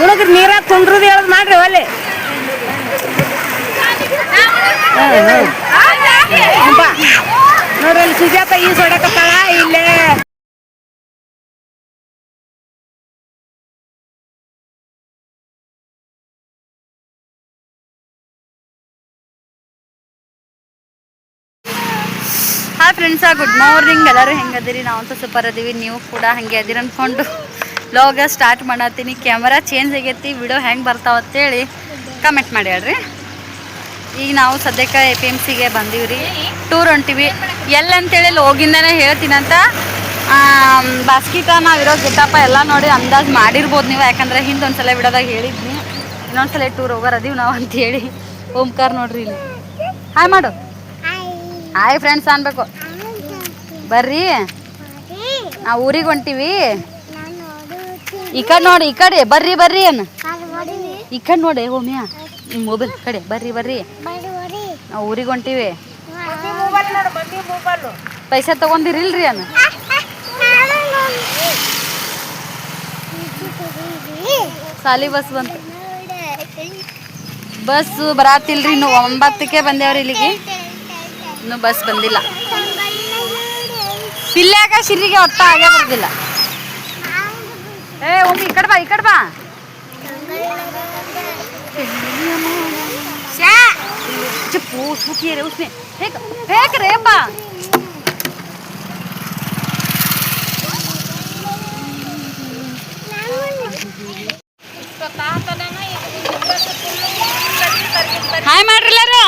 ಹುಡುಗ್ರು ನೀರ ತುಂಡ್ರದ್ ಹೇಳದ್ ಮಾಡ್ರಿ ಒಲೆ ನೋಡ್ರಿ ಅಲ್ಲಿ ಸುಜಾತ ಈ ಸೊಡಕತ್ತಾಳ ಇಲ್ಲೇ ಹಾಯ್ ಫ್ರೆಂಡ್ಸ, ಗುಡ್ ಮಾರ್ನಿಂಗ್. ಎಲ್ಲರೂ ಹೆಂಗದಿರಿ? ನಾವಂತೂ ಸೂಪರ್ ಅದೀವಿ, ನೀವು ಕೂಡ ಹಂಗೆ ಅದೀರಿ ಅಂದ್ಕೊಂಡು ವ್ಲಾಗ ಸ್ಟಾರ್ಟ್ ಮಾಡತ್ತೀನಿ. ಕ್ಯಾಮರಾ ಚೇಂಜ್ ಆಗೈತಿ, ವಿಡಿಯೋ ಹೆಂಗೆ ಬರ್ತಾವ ಅಂತೇಳಿ ಕಮೆಂಟ್ ಮಾಡಿ ಹೇಳ್ರಿ. ಈಗ ನಾವು ಸದ್ಯಕ್ಕೆ APMC ಗೆ ಬಂದೀವ್ರಿ, ಟೂರ್ ಹೊಂಟಿವಿ. ಎಲ್ಲಂತೇಳಿ ಅಲ್ಲಿ ಹೋಗಿಂದಾನೆ ಹೇಳ್ತೀನಂತ. ಬಾಸ್ಕಿಟ ನಾವಿರೋ ಗೆಟಪ್ಪ ಎಲ್ಲ ನೋಡಿ ಅಂದಾಜು ಮಾಡಿರ್ಬೋದು ನೀವು, ಯಾಕಂದ್ರೆ ಹಿಂದೊಂದ್ಸಲ ವಿಡಿಯೋದಾಗ ಹೇಳಿದ್ನಿ ಇನ್ನೊಂದ್ಸಲ ಟೂರ್ ಹೋಗೋರು ಅದೀವಿ ನಾವು ಅಂತೇಳಿ. ಓಂಕಾರ ನೋಡ್ರಿ ಇಲ್ಲಿ ಹಾಯ್ ಮಾಡು. ಹಾಯ್ ಫ್ರೆಂಡ್ಸ್ ಅನ್ಬೇಕು. ಬರ್ರಿ, ನಾವು ಊರಿಗೆ ಹೊಂಟೀವಿ. ಈ ಕಡೆ ನೋಡಿ, ಈ ಕಡೆ ಬರ್ರಿ ಬರ್ರಿ ಅನ್ನ ಈ ಕಡೆ ನೋಡಿ ಹೋಮಿಯಾ ಮೊಬೈಲ್ ಕಡೆ ಬರ್ರಿ ನಾವು ಊರಿಗೆ ಹೊಂಟೀವಿ. ಪೈಸಾ ತಗೊಂಡಿರಿಲ್ರಿ ಅನ್ನ ಸಾಲಿ ಬಸ್ ಬಂತು. ಬಸ್ ಬರಾತಿಲ್ರಿ, ಇನ್ನು 9ಕ್ಕೆ ಬಂದೇವ್ರಿ ಇಲ್ಲಿಗೆ, ಇನ್ನೂ ಬಸ್ ಬಂದಿಲ್ಲ. ಸಿಲ್ಯಾಗ ಶಿರಿಗೆ ಒಟ್ಟ ಆಗೇ ಬರೋದಿಲ್ಲ. ಒಮ್ಮೆ ಈ ಕಡೆ ಬಾ, ಈ ಕಡೆ ಬಾ. ರೇಪ ಹಾಯ್ ಮಾಡ್ರಿ ಎಲ್ಲಾರು.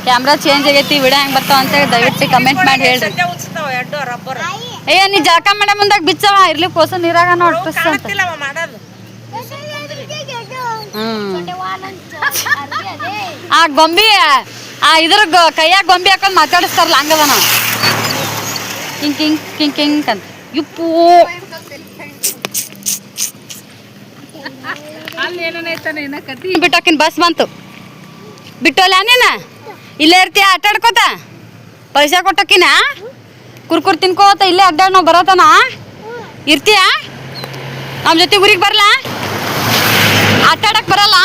ಕ್ಯಾಮ್ರಾ ಚೇಂಜ್ ಆಗೈತಿ, ವಿಡಿಯೋ ಹೆಂಗೆ ಬರ್ತಾವ ಅಂತೇಳಿ ದಯವಿಟ್ಟು ಕಮೆಂಟ್ ಮಾಡಿ ಹೇಳ್ರಿ. ನೀ ಜಾಕ ಮಾಡ ಮುಂದಾಗ ಬಿಚ್ಚವ ಇರ್ಲಿ ಕೋಸ ನೀರಾಗ ನೋಡಿ ಆ ಗೊಂಬಿ ಇದ್ರ ಕೈಯಾಗ ಗೊಂಬಿ ಹಾಕೊಂಡ್ ಮಾತಾಡಿಸ್ತಾರಲ್ಲ ಹಂಗದ ನಾವು ಕಿಂಗ್ ಕಿಂಗ್ ಕಿಂಗ್ ಕಿಂಗ್ ಅಂತ. ಇಪ್ಪು ಬಿಟ್ಟೋಕಿನ್ ಬಸ್ ಬಂತು. ಬಿಟ್ಟೋಲ್ಲ ನೀನ ಇಲ್ಲೇ ಇರ್ತೀಯ ಆಟ ಆಡ್ಕೋತ, ಪೈಸಾ ಕೊಟ್ಟೋಕಿನ ಕುರ್ಕುರ್ ತಿನ್ಕೋತ ಇಲ್ಲೇ ಅಡ್ಡಾಡ್ ನಾವು ಬರತನ ಇರ್ತೀಯ. ನಮ್ಮ ಜೊತೆ ಊರಿಗೆ ಬರಲ್ಲ, ಆಟ ಆಡಕ್ ಬರಲ್ಲ,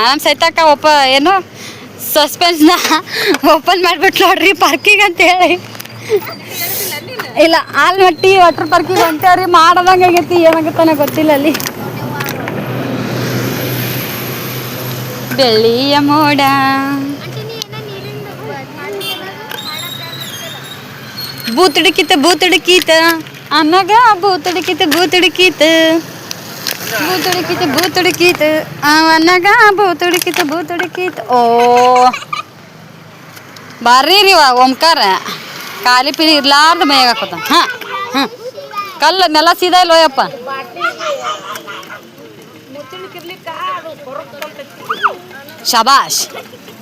ನಮ್ಮ ಸೈತಕ್ಕ ಏನು ಸಸ್ಪೆನ್ಸ್ನ ಓಪನ್ ಮಾಡಿಬಿಟ್ಟು ನೋಡ್ರಿ ಪಾರ್ಕಿಂಗ್ ಅಂತ ಹೇಳಿ. ಇಲ್ಲ ಆಲ್ಮಟ್ಟಿ ವಾಟರ್ ಪಾರ್ಕಿಂಗ್ ಅಂತೇವ್ರಿ, ಮಾಡದಂಗೆ ಆಗೈತಿ, ಏನಾಗತ್ತಾನ ಗೊತ್ತಿಲ್ಲ. ಅಲ್ಲಿ ಬೆಳ್ಳಿಯ ಮೋಡ ಬೂತುಡುಕಿತ ಅನ್ನಗ ಬೂತುಡುಕಿತ ಅನ್ನಗ ಬೂತುಡುಕಿತ. ಓ ಬರ್ರಿ ರೀ ಓಂಕಾರ, ಖಾಲಿ ಪಿಲಿ ಇರ್ಲಾರ್ದ ಮೈಯಾಗ ಹಾಕೋತ. ಕಲ್ಲ ನೆಲ ಸೀದಾ ಇಲ್ಲೋಯಪ್ಪ. ಶಬಾಷ್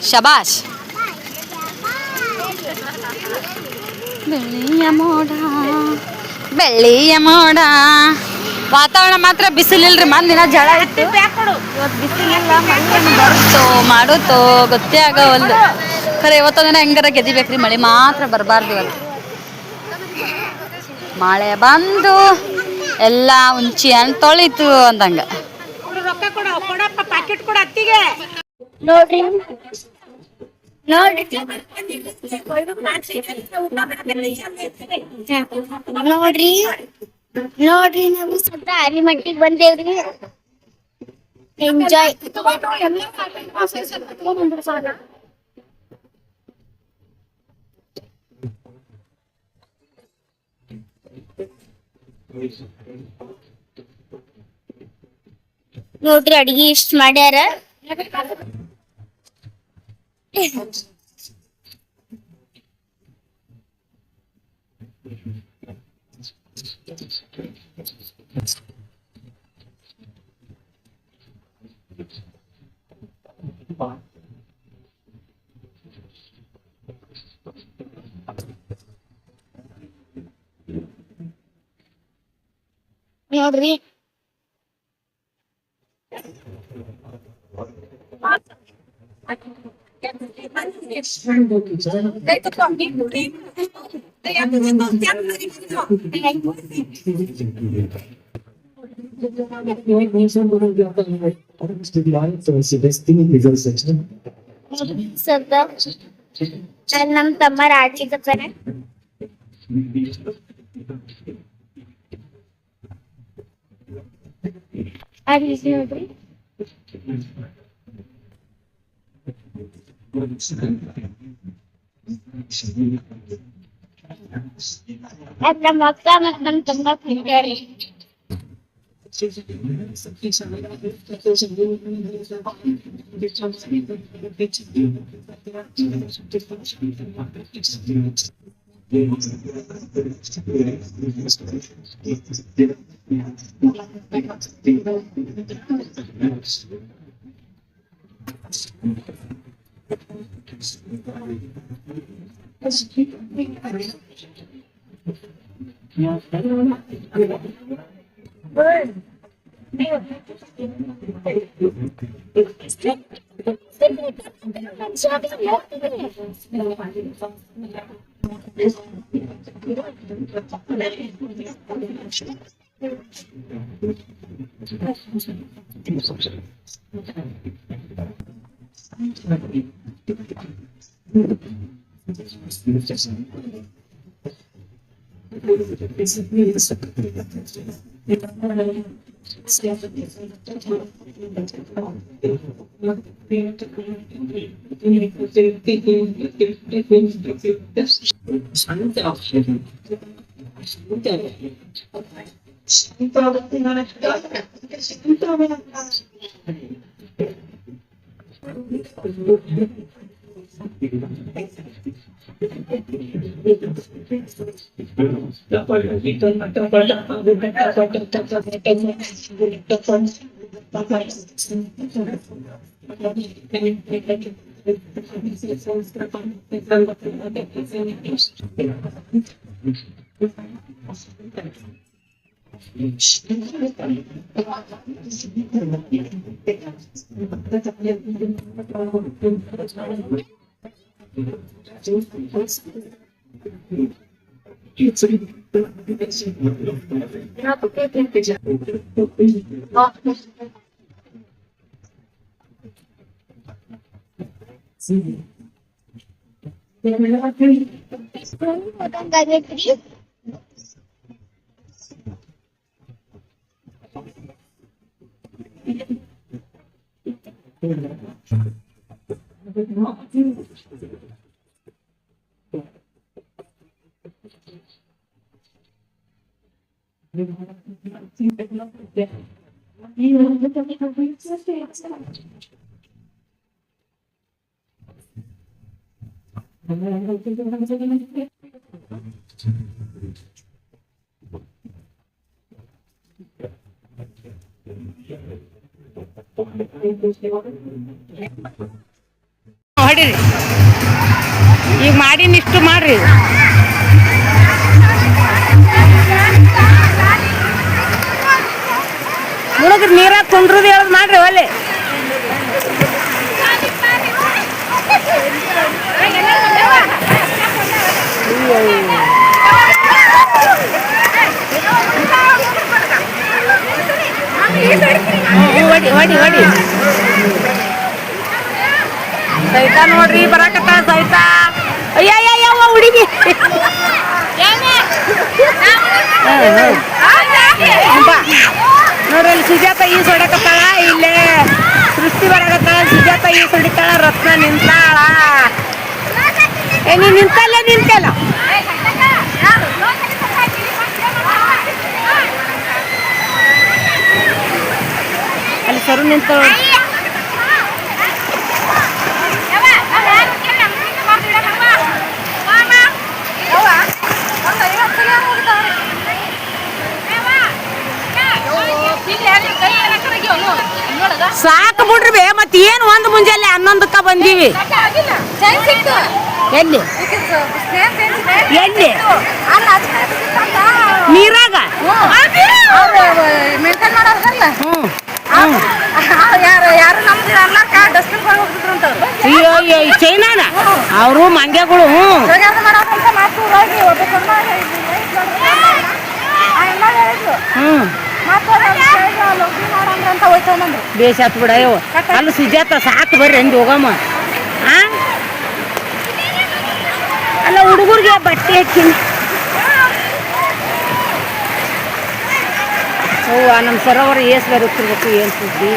ಶಬಾಷ್. ಬೆಳ್ಳಿಯ ಮೋಡ ವಾತಾವರಣ ಮಾತ್ರ ಬಿಸಿಲಿಲ್ರಿ. ಮಂದಿನ ಜಳ ಇತ್ತು, ಇವತ್ತು ಬಿಸಿಲಿಲ್ಲ. ಮಳೆ ಬರುತ್ತೋ ಮಾಡುತ್ತೋ ಗೊತ್ತೇ ಆಗವಲ್ದು. ಖರೆ ಇವತ್ತೊಂದಿನ ಹೆಂಗಾರ ಗೆದಿಬೇಕ್ರಿ, ಮಳೆ ಮಾತ್ರ ಬರಬಾರ್ದು. ಇವತ್ತು ಮಳೆ ಬಂದು ಎಲ್ಲ ಉಂಚಿ ಹಣ್ಣು ತೊಳಿತು ಅಂದಂಗ ನೋಡ್ರಿ ನೋಡ್ರಿ ನೋಡ್ರಿ ನಾವು ಸುತ್ತ ಅರಿಮಟ್ಟಿಗೆ ಬಂದೇವ್ರಿ. ಎಂಜಾಯ್. ನೋಡ್ರಿ ಅಡಿಗೆ ಇಷ್ಟ ಮಾಡ್ಯಾರ. ನೋಡ್ರಿ ನಮ್ ತಮ್ಮ ರಾಜಿಕತ್ತಾನೆ ನೋಡ್ರಿ ನಮ್ಮ ಅಕ್ಕ ಮತ್ ನಮ್ ತಮ್ಮ ಕುಂತಾರಿ ಹೊಡಿರಿ ಈಗ ಮಾಡಿನ ಇಷ್ಟು ಮಾಡ್ರಿ ಹುಡುಗ್ರು ನೀರಾಗ ಕುಂಡ್ರದು ಹೇಳೋದು ಮಾಡ್ರಿ ಒಳ್ಳೆ ಹೊಡಿ ಹೊಡಿ ಹೊಡಿ ಸೈತಾ ನೋಡ್ರಿ ಬರಾಕತ್ತ ಸೈತಾ ಅಯ್ಯಯ್ಯವ್ವ ಹುಡುಗಿ ನೋಡ್ರಿ ಅಲ್ಲಿ ಸುಜಾತ ಈಸ್ ಹೊಡಕತ್ತಾಳ ಇಲ್ಲೇ ಸೃಷ್ಟಿ ಬರಾಕತ್ತಾಳ ಸುಜಾತ ಈಸ್ ಹೊಡಿತಾಳ ರತ್ನ ನಿಂತಾಳ ನೀ ನಿಂತಲ್ಲ ನಿಂತಲ್ಲ ಅಲ್ಲಿ ಸರು ನಿಂತ ಸಾಕು ಬಿಡ್ರಿ ಬೇ ಮತ್ತೆ ಏನು ಒಂದು ಮುಂಜಾನೆ 11ಕ್ಕ ಬಂದೀವಿ ಎಲ್ಲಿ ಎಲ್ಲಿ ನೀರಾಗ ಯಾರು ನಮ್ದು ಅಯ್ಯೋ ಅಯ್ಯೋ ಈ ಚೈನಾನ ಅವರು ಮಂಗ್ಯಗಳು ಬೇಷ್ ಆತ್ ಬಿಡ ಅಯ್ಯೋ ಅಲ್ಲಿ ಸುಜಾತ ಸಾಕು ಬರ್ರಿ ಅಂದು ಹೋಗಮ್ಮ ಆ ಅಲ್ಲ ಹುಡುಗರಿಗೆ ಬಟ್ಟೆ ಹಾಕಿನಿ ಅವ್ವ ನಮ್ಮ ಸರೋವರ ಏಸ್ ಬರುತ್ತಿರ್ಬೇಕು ಏನು ಸುದ್ದಿ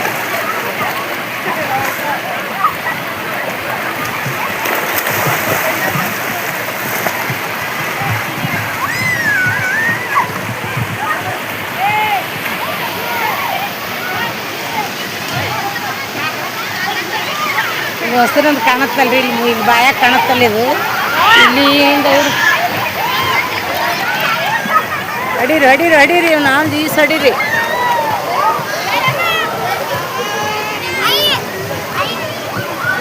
ಹೊಸರಂದು ಕಾಣತ್ತಲ್ರಿ ಇಲ್ಲಿ ಈಗ ಬಾಯಾಗ ಕಾಣತ್ತಲ್ಲ ಇದು ಇಲ್ಲಿಂದ ಅಡೀರಿ ಅಡೀರಿ ಅಡೀರಿ ನಾವೊಂದು ಈಸ್ ಅಡೀರಿ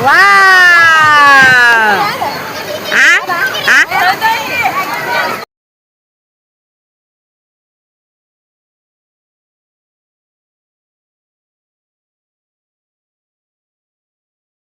ವಾ